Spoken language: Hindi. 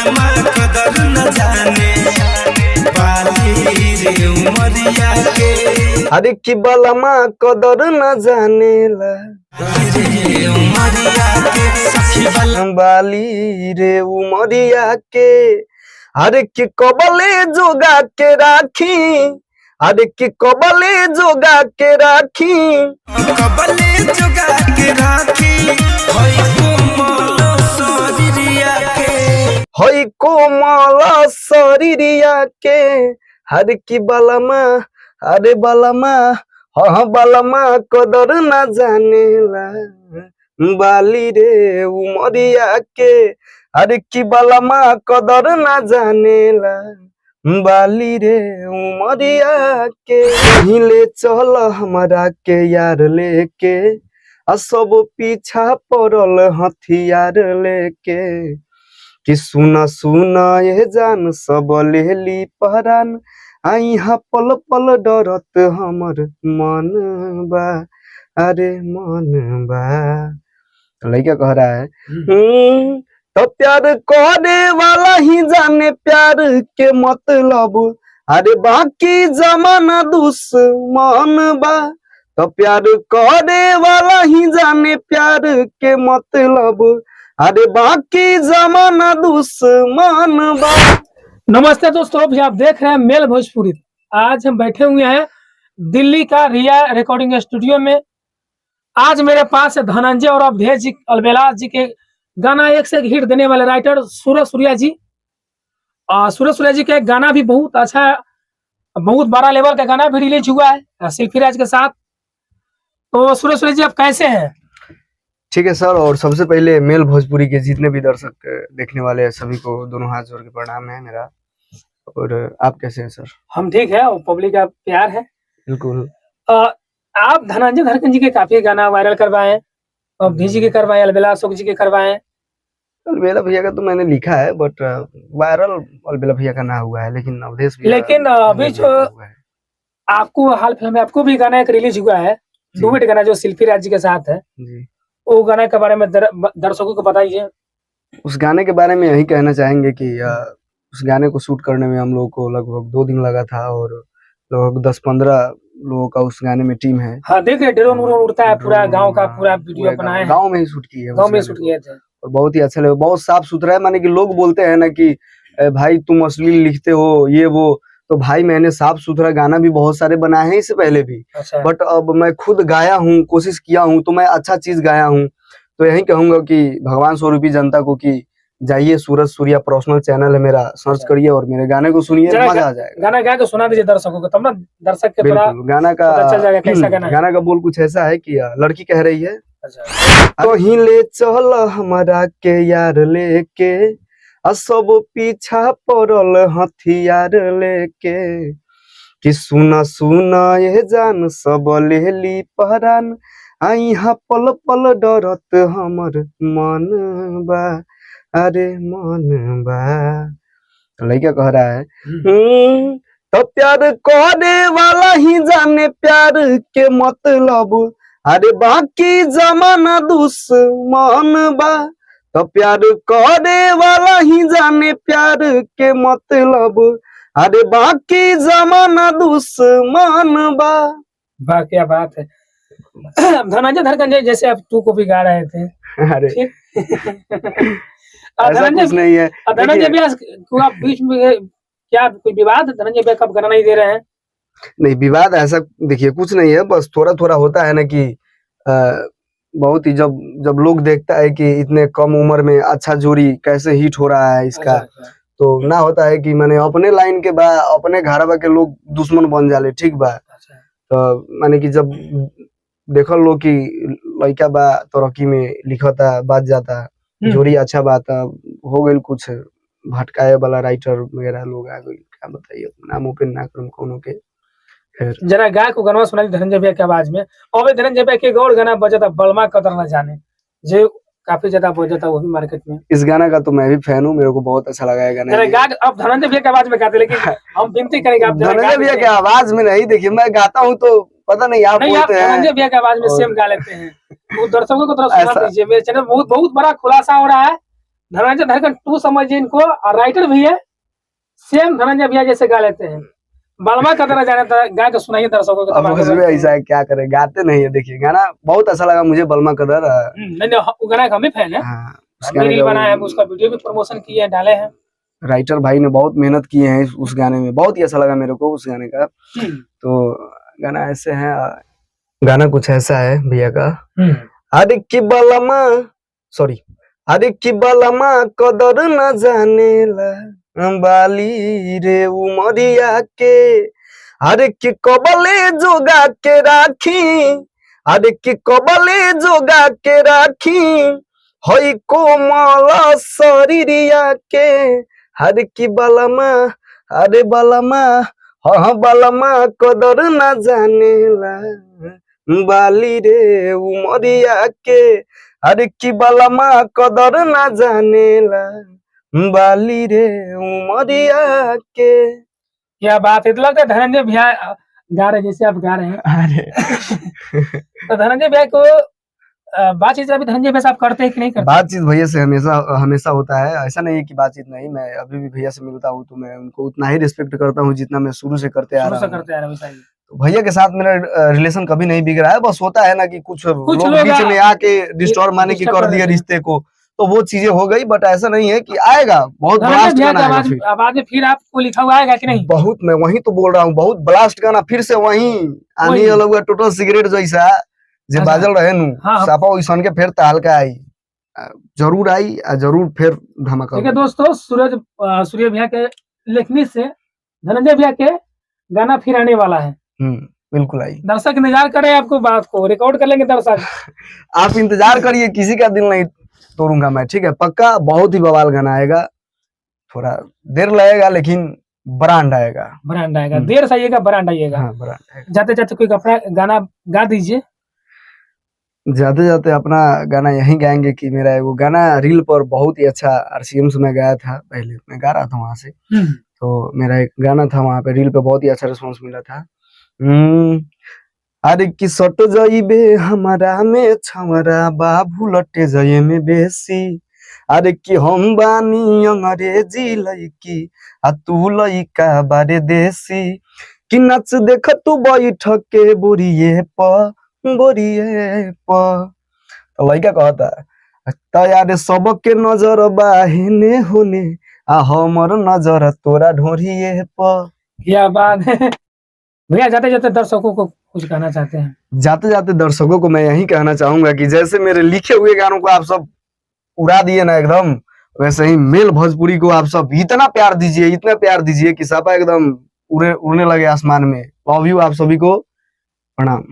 बलमा कदर न जाने बाली रे उमरिया के। अरे कि बलमा कदर न जानेला रे उमरिया के सखी बाली रे उमरिया के। अरे कि कबले जोगा के राखी, अरे कि कबले जोगा के राखी, कबले जोगा के राखी होई कोमल शरीरिया के। होई कोमल शरीरिया के। हर की बलमा, अरे बलमा, हाँ बलमा कदर न जानेला बाली रे उमरिया के। अरे की बलमा कदर न जानेला बाली रे उमरिया के। पहिले चल हमरा के यार लेके, आ सब पीछा पड़ल हथियार लेके। कि सुना सुना ये जान सब लेली पहरान, यहाँ पल पल डरत हमर मन बा, अरे मन बा। लड़का कह रहा है तो प्यार करे वाला ही जाने प्यार के मतलब, अरे बाकी जमाना दुश्मन बा। तो प्यार करे वाला ही जाने प्यार के मतलब, अरे बाकी जमाना दुश्मन बा। नमस्ते दोस्तों, अभी आप देख रहे हैं मेल भोजपुरी। आज हम बैठे हुए हैं दिल्ली का रिया रिकॉर्डिंग स्टूडियो में। आज मेरे पास है धनंजय और अवधेश जी अलबेला जी के गाना एक से एक हिट देने वाले राइटर सूरज सूर्या जी। सूरज सूर्या जी का एक गाना भी बहुत अच्छा है, बहुत बड़ा लेवल का गाना भी रिलीज हुआ है शिल्पी राज के साथ। तो सूरज सूर्या जी आप कैसे हैं? ठीक है सर, और सबसे पहले मेल भोजपुरी के जितने भी दर्शक देखने वाले हैं सभी को दोनों हाथ जोड़ के प्रणाम है मेरा। और आप कैसे हैं सर? हम ठीक है और पब्लिक का प्यार है। बिल्कुल। आप धनंजय धड़कन जी के काफी गाना वायरल करवाए, अवधेश जी के करवाए, अलबेला अशोक जी के करवाए। अलबेला भैया का तो मैंने लिखा है, बट वायरल अलबेला भैया का ना हुआ है, लेकिन अवधेश भैया। लेकिन अभी जो आपको हाल फिलहाल में आपको भी गाना एक रिलीज हुआ है, डुएट गाना जो शिल्पी राज जी के साथ है जी। वो गाने के बारे में दर्शकों को बताइए। उस गाने के बारे में यही कहना चाहेंगे कि उस गाने को शूट करने में हम लोगों को लगभग 2 दिन लगा था, और लगभग 10-15 लोगों का उस गाने में टीम है। हाँ, देख रहे ड्रोन उड़ता है, पूरा गांव का पूरा वीडियो बनाए, गांव में ही शूट किए हैं, गांव में शूट किए थे। और बहुत ही अच्छा लगा, बहुत साफ सुथरा है। माने कि लोग बोलते हैं ना कि भाई तुम अश्लील लिखते हो ये वो, तो भाई मैंने साफ सुथरा गाना भी बहुत सारे बनाए हैं इससे पहले भी। अच्छा। बट अब मैं खुद गाया हूँ, कोशिश किया हूँ, तो मैं अच्छा चीज गाया हूँ। तो यही कहूंगा कि भगवान स्वरूपी जनता को कि जाइए, सूरज सूर्या पर्सनल चैनल है मेरा, सर्च करिए और मेरे गाने को सुनिए, मजा आ जाएगा। गाना गा के सुना दीजिए दर्शकों को, तब ना दर्शक के पूरा गाना का पता चल जाएगा कैसा गाना है। गाना का बोल कुछ ऐसा है कि लड़की कह रही है, अच्छा, कहीं ले चल हमरा के यार लेके, सब पीछा पड़ल हथियार लेके। कि सुना सुना ये जान सब लेली पहरान, यहाँ पल पल डरत हमर मन बा, अरे मन बा। लड़का कह रहा है तो प्यार करे वाला ही जाने प्यार के मतलब, अरे बाकी जमाना दुश्मन बा। तो प्यार करे वाला ही जाने प्यार के मतलब, अरे बाकी जमाना दुश्मन बा। वाह क्या बात है। धनंजय धड़कन जी जैसे आप तू को भी गा रहे थे। अरे ऐसा कुछ नहीं है। धनंजय भैया को आप बीच में क्या कोई विवाद? धनंजय भैया कब गाना नहीं दे रहे हैं? नहीं, विवाद ऐसा देखिए कुछ नहीं है, बस थोड़ा थोड़ा होता है ना कि बहुत ही जब लोग देखता है कि इतने कम उम्र में अच्छा जोड़ी कैसे हिट हो रहा है इसका। अच्छा। तो ना होता है कि मैंने अपने लाइन के बाद अपने घरवा के लोग दुश्मन बन जाले, ठीक बा। अच्छा। तो माने कि जब देखल लो कि लड़का बा तरक्की में लिखता बात जाता, जोड़ी अच्छा बात हो गई, कुछ भटकाए वाला राइटर वगैरह लोग आ गए, क्या बताइए, नाम ओपन ना करूं कोनो के। जरा गाय को गाना सुना धनंजय भैया की आवाज में। और धनंजय भैया के और गाना बजा था बलमा कदर न जाने, जो काफी ज्यादा बजा था वो भी मार्केट में। इस गाना का तो मैं भी फैन हूँ, मेरे को बहुत अच्छा लगा है गाना। अब धनंजय भैया की आवाज में गाते, लेकिन हम विनती करेंगे आप धनंजय भैया की आवाज में नहीं, देखिए मैं गाता हूँ तो पता नहीं आप बोलते हैं धनंजय भैया की आवाज में सेम गा लेते हैं। वो दर्शकों को थोड़ा सुना दीजिए। मेरे चैनल बहुत बड़ा खुलासा हो रहा है, धनंजय धड़कन 2 समझिए इनको, और राइटर भी है, सेम धनंजय भैया जैसे गा लेते हैं। बलमा का तरह जाना था, गा के सुनाइए दर्शकों को। अब उसमें ऐसा है, क्या करे, गाते नहीं है। देखिए गाना बहुत अच्छा लगा मुझे, बलमा कदर। नहीं नहीं, वो गाना का हम भी फैन है, हाँ, उस हमने गाने रील का बनाया है, उसका वीडियो भी प्रमोशन किए हैं, डाले हैं। राइटर भाई ने बहुत मेहनत की है उस गाने में, बहुत ही अच्छा लगा मेरे को उस गाने का। तो गाना ऐसे है, गाना कुछ ऐसा है भैया का। अरे की बलमा, सॉरी, अरे की बलमा कदर न जानेला बाली रे उमरिया के, अरे की कबले जोगा के राखी, अरे की कबले जोगा के राखी, हई कोमल शरीरिया के, हरे की बलमा, अरे बलमा, हाँ बलमा कदर न जानेला बाली रे उमरिया के, अरे की बलमा कदर न जानेला बाली रे उमरिया के। क्या बात है, तो लगता है धनंजय भैया गा रहे जैसे आप गा रहे हैं। अरे तो धनंजय भैया को बातचीत अभी धनंजय भैया से आप करते हैं कि नहीं करते? बातचीत भैया से हमेशा हमेशा होता है, ऐसा नहीं है कि बातचीत नहीं। मैं अभी भी भैया से मिलता हूँ तो मैं उनको उतना ही रिस्पेक्ट करता हूँ जितना मैं शुरू से करते आ शुरू रहा से हूँ। करते आ रहे हैं वैसा ही। तो भैया के साथ मेरा रिलेशन कभी नहीं बिगड़ा है, बस होता है ना कि कुछ लोग लोग बीच में आके डिस्टर्ब माने की disturb कर कर दिए देते हैं। रिश्ते को, तो वो चीजें हो गई। बट ऐसा नहीं है कि आएगा, बहुत धनंजय ब्लास्ट भैया गाना की आएगा आवाज फिर। आवाज में फिर आपको लिखा हुआ आएगा कि नहीं? बहुत, मैं वही तो बोल रहा हूँ, बहुत ब्लास्ट गाना फिर से वही आने वही। वाला हुआ, टोटल सिगरेट जैसा जे अच्छा। बाजल रहे नु हाँ। सापा वैसन के फिर तहलका आई, जरूर आई, जरूर फिर धमाका देखिए होगा। दोस्तों, सूर्य भैया के लिखनी से धनंजय भैया के गाना फिर आने वाला है। बिल्कुल आई। दर्शक इंतजार करें, आपको बात को रिकॉर्ड कर लेंगे दर्शक। आप इंतजार करिए, किसी का दिल नहीं तोड़ूंगा मैं, ठीक है, पक्का बहुत ही बवाल गाना आएगा। थोड़ा देर लगेगा लेकिन ब्रांड आएगा। ब्रांड आएगा, देर से आइएगा, ब्रांड आइएगा। हाँ, ब्रांड आएगा। जाते जाते कोई अपना गाना गा दीजिए। जाते जाते अपना गाना यही गाएंगे कि मेरा वो गाना रील पर बहुत ही अच्छा RCM से मैं गाया था, पहले मैं गा रहा था वहां से, तो मेरा एक गाना था वहां पे रील पे, बहुत ही अच्छा रिस्पांस मिला था। अरे कि सट जाइबे हमारा में छवरा बाबू लटे जाए में बेसी, अरे कि हम बानी अंग्रेजी लईकी आ तू लईका बारे देसी, कि नच देख तू बैठ के बोरिए प बोरिए प। तो लड़का कहता तैयार सबके नजर बाहेने होने आ हमर नजर तोरा ढोरिए प। क्या बात है भैया, जाते जाते दर्शकों को कुछ कहना चाहते हैं? जाते जाते दर्शकों को मैं यही कहना चाहूंगा कि जैसे मेरे लिखे हुए गानों को आप सब उड़ा दिए ना एकदम, वैसे ही मेल भोजपुरी को आप सब इतना प्यार दीजिए, इतना प्यार दीजिए कि सापा एकदम उड़ने लगे आसमान में। लव यू आप सभी को, प्रणाम।